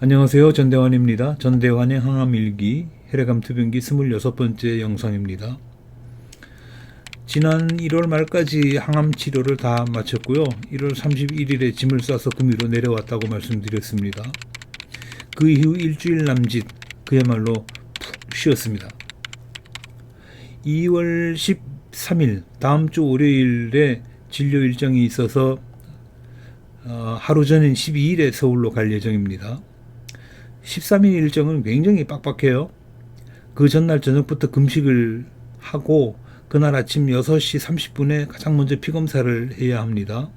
안녕하세요. 전대환입니다. 전대환의 항암일기 혈액암 투병기 26번째 영상입니다. 지난 1월 말까지 항암 치료를 다 마쳤고요. 1월 31일에 짐을 싸서 구미로 내려왔다고 말씀드렸습니다. 그 이후 일주일 남짓 그야말로 푹 쉬었습니다. 2월 13일 다음 주 월요일에 진료 일정이 있어서 하루 전인 12일에 서울로 갈 예정입니다. 13일 일정은 굉장히 빡빡해요. 그 전날 저녁부터 금식을 하고 그날 아침 6시 30분에 가장 먼저 피검사를 해야 합니다.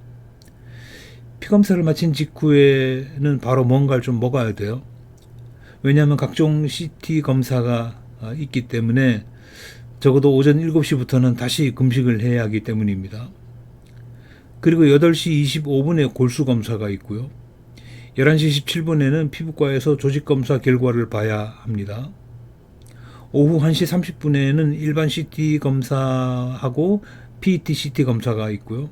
피검사를 마친 직후에는 바로 뭔가를 좀 먹어야 돼요. 왜냐하면 각종 CT 검사가 있기 때문에 적어도 오전 7시부터는 다시 금식을 해야 하기 때문입니다. 그리고 8시 25분에 골수 검사가 있고요. 11시 17분에는 피부과에서 조직검사 결과를 봐야 합니다. 오후 1시 30분에는 일반 CT 검사하고 PET-CT 검사가 있고요.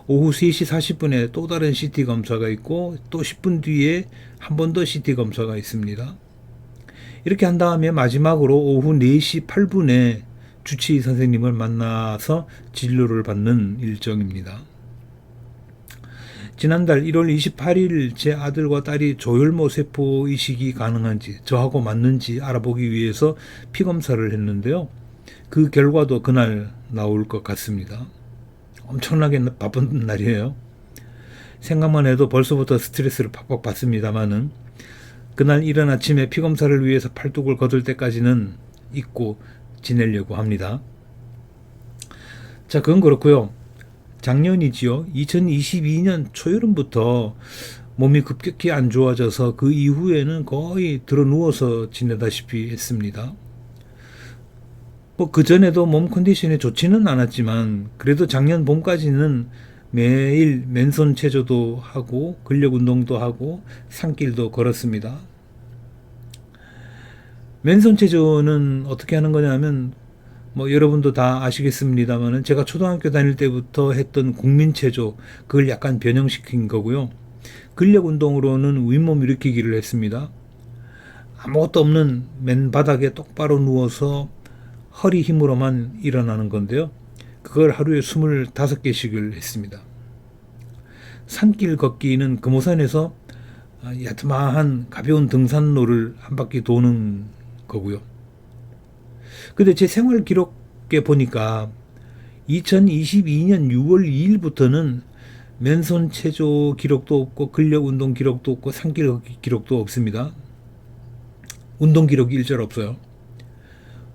오후 3시 40분에 또 다른 CT 검사가 있고 또 10분 뒤에 한 번 더 CT 검사가 있습니다. 이렇게 한 다음에 마지막으로 오후 4시 8분에 주치의 선생님을 만나서 진료를 받는 일정입니다. 지난달 1월 28일 제 아들과 딸이 조혈모 세포 이식이 가능한지 저하고 맞는지 알아보기 위해서 피검사를 했는데요. 그 결과도 그날 나올 것 같습니다. 엄청나게 바쁜 날이에요. 생각만 해도 벌써부터 스트레스를 팍팍 받습니다만은 그날 이른 아침에 피검사를 위해서 팔뚝을 걷을 때까지는 잊고 지내려고 합니다. 자, 그건 그렇고요. 작년이지요. 2022년 초여름부터 몸이 급격히 안 좋아져서 그 이후에는 거의 들어 누워서 지내다시피 했습니다. 그 전에도 몸 컨디션이 좋지는 않았지만 그래도 작년 봄까지는 매일 맨손 체조도 하고 근력 운동도 하고 산길도 걸었습니다. 맨손 체조는 어떻게 하는 거냐면 여러분도 다 아시겠습니다만은 제가 초등학교 다닐 때부터 했던 국민체조 그걸 약간 변형시킨 거고요. 근력 운동으로는 윗몸 일으키기를 했습니다. 아무것도 없는 맨바닥에 똑바로 누워서 허리 힘으로만 일어나는 건데요. 그걸 하루에 25개씩을 했습니다. 산길 걷기는 금오산에서 야트마한 가벼운 등산로를 한 바퀴 도는 거고요. 근데 제 생활 기록에 보니까 2022년 6월 2일부터는 맨손 체조 기록도 없고 근력 운동 기록도 없고 산길 걷기 기록도 없습니다. 운동 기록이 일절 없어요.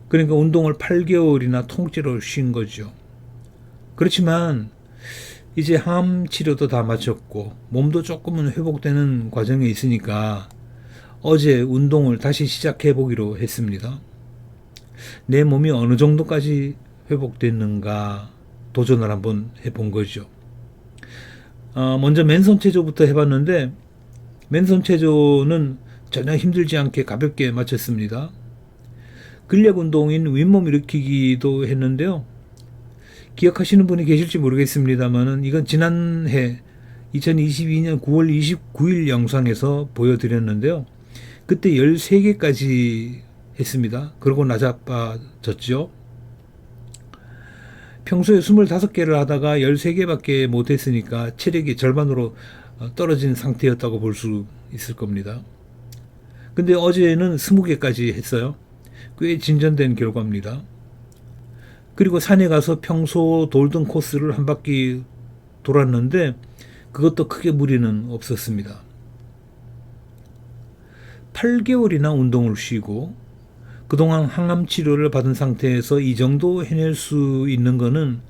그러니까 운동을 8개월이나 통째로 쉰 거죠. 그렇지만 이제 항암 치료도 다 마쳤고 몸도 조금은 회복되는 과정에 있으니까 어제 운동을 다시 시작해 보기로 했습니다. 내 몸이 어느 정도까지 회복됐는가 도전을 한번 해본 거죠. 먼저 맨손 체조부터 해봤는데 맨손 체조는 전혀 힘들지 않게 가볍게 마쳤습니다. 근력 운동인 윗몸 일으키기도 했는데요. 기억하시는 분이 계실지 모르겠습니다만은 이건 지난해 2022년 9월 29일 영상에서 보여드렸는데요. 그때 13개까지 했습니다. 그러고 나자빠졌죠. 평소에 25개를 하다가 13개밖에 못했으니까 체력이 절반으로 떨어진 상태였다고 볼 수 있을 겁니다. 근데 어제는 20개까지 했어요. 꽤 진전된 결과입니다. 그리고 산에 가서 평소 돌던 코스를 한 바퀴 돌았는데 그것도 크게 무리는 없었습니다. 8개월이나 운동을 쉬고 그동안 항암 치료를 받은 상태에서 이 정도 해낼 수 있는 거는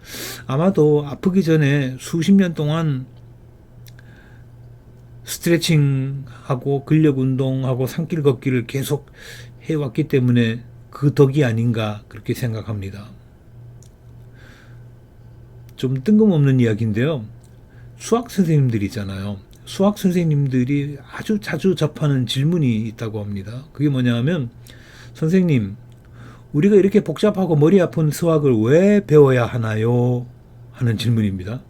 아마도 아프기 전에 수십 년 동안 스트레칭하고 근력 운동하고 산길 걷기를 계속 해왔기 때문에 그 덕이 아닌가 그렇게 생각합니다. 좀 뜬금없는 이야기인데요. 수학 선생님들이잖아요. 수학 선생님들이 아주 자주 접하는 질문이 있다고 합니다. 그게 뭐냐 하면 선생님, 우리가 이렇게 복잡하고 머리 아픈 수학을 왜 배워야 하나요? 하는 질문입니다.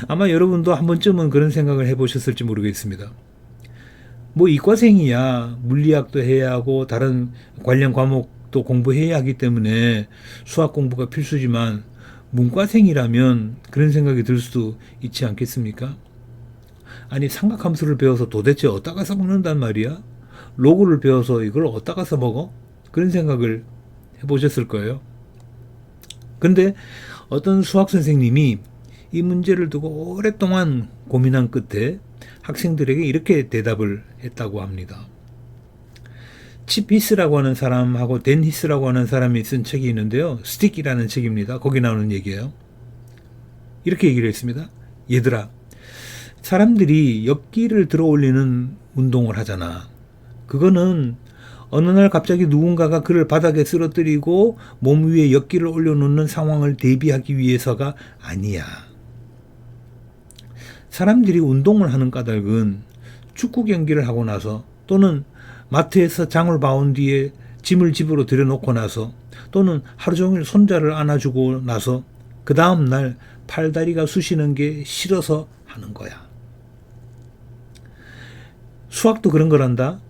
아마 여러분도 한 번쯤은 그런 생각을 해보셨을지 모르겠습니다. 뭐 이과생이야 물리학도 해야 하고 다른 관련 과목도 공부해야 하기 때문에 수학 공부가 필수지만 문과생이라면 그런 생각이 들 수도 있지 않겠습니까? 아니 삼각함수를 배워서 도대체 어디다가 써먹는단 말이야? 로그를 배워서 이걸 어디다가 써먹어? 그런 생각을 해보셨을 거예요. 근데 어떤 수학 선생님이 이 문제를 두고 오랫동안 고민한 끝에 학생들에게 이렇게 대답을 했다고 합니다. 칩 히스라고 하는 사람하고 댄 히스라고 하는 사람이 쓴 책이 있는데요. 스틱이라는 책입니다. 거기 나오는 얘기예요. 이렇게 얘기를 했습니다. 얘들아, 사람들이 엽기를 들어 올리는 운동을 하잖아. 그거는 어느 날 갑자기 누군가가 그를 바닥에 쓰러뜨리고 몸 위에 엽기를 올려놓는 상황을 대비하기 위해서가 아니야. 사람들이 운동을 하는 까닭은 축구 경기를 하고 나서 또는 마트에서 장을 봐온 뒤에 짐을 집으로 들여놓고 나서 또는 하루 종일 손자를 안아주고 나서 그 다음 날 팔다리가 쑤시는 게 싫어서 하는 거야. 수학도 그런 거란다.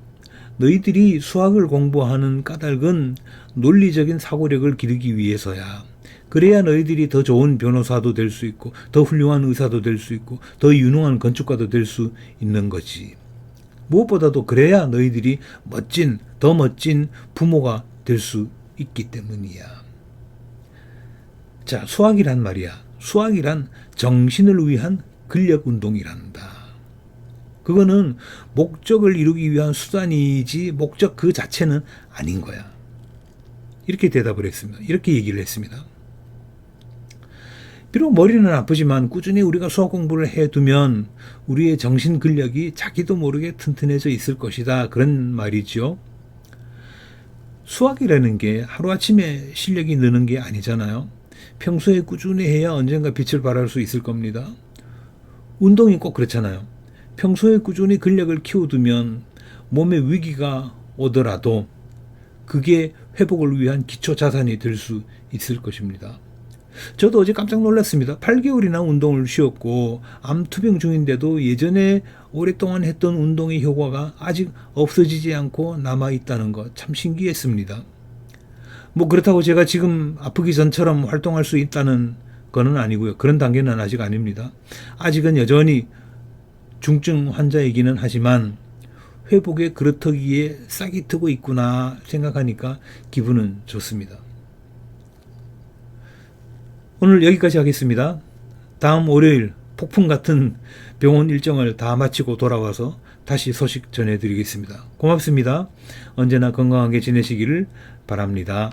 너희들이 수학을 공부하는 까닭은 논리적인 사고력을 기르기 위해서야. 그래야 너희들이 더 좋은 변호사도 될 수 있고 더 훌륭한 의사도 될 수 있고 더 유능한 건축가도 될 수 있는 거지. 무엇보다도 그래야 너희들이 더 멋진 부모가 될 수 있기 때문이야. 자, 수학이란 말이야. 수학이란 정신을 위한 근력 운동이란다. 그거는 목적을 이루기 위한 수단이지 목적 그 자체는 아닌 거야. 이렇게 대답을 했습니다. 이렇게 얘기를 했습니다. 비록 머리는 아프지만 꾸준히 우리가 수학 공부를 해두면 우리의 정신 근력이 자기도 모르게 튼튼해져 있을 것이다. 그런 말이죠. 수학이라는 게 하루아침에 실력이 느는 게 아니잖아요. 평소에 꾸준히 해야 언젠가 빛을 발할 수 있을 겁니다. 운동이 꼭 그렇잖아요. 평소에 꾸준히 근력을 키워두면 몸에 위기가 오더라도 그게 회복을 위한 기초 자산이 될 수 있을 것입니다. 저도 어제 깜짝 놀랐습니다. 8개월이나 운동을 쉬었고 암투병 중인데도 예전에 오랫동안 했던 운동의 효과가 아직 없어지지 않고 남아있다는 것 참 신기했습니다. 뭐 그렇다고 제가 지금 아프기 전처럼 활동할 수 있다는 거는 아니고요. 그런 단계는 아직 아닙니다. 아직은 여전히 중증 환자이기는 하지만 회복의 그루터기에 싹이 트고 있구나 생각하니까 기분은 좋습니다. 오늘 여기까지 하겠습니다. 다음 월요일 폭풍 같은 병원 일정을 다 마치고 돌아와서 다시 소식 전해드리겠습니다. 고맙습니다. 언제나 건강하게 지내시기를 바랍니다.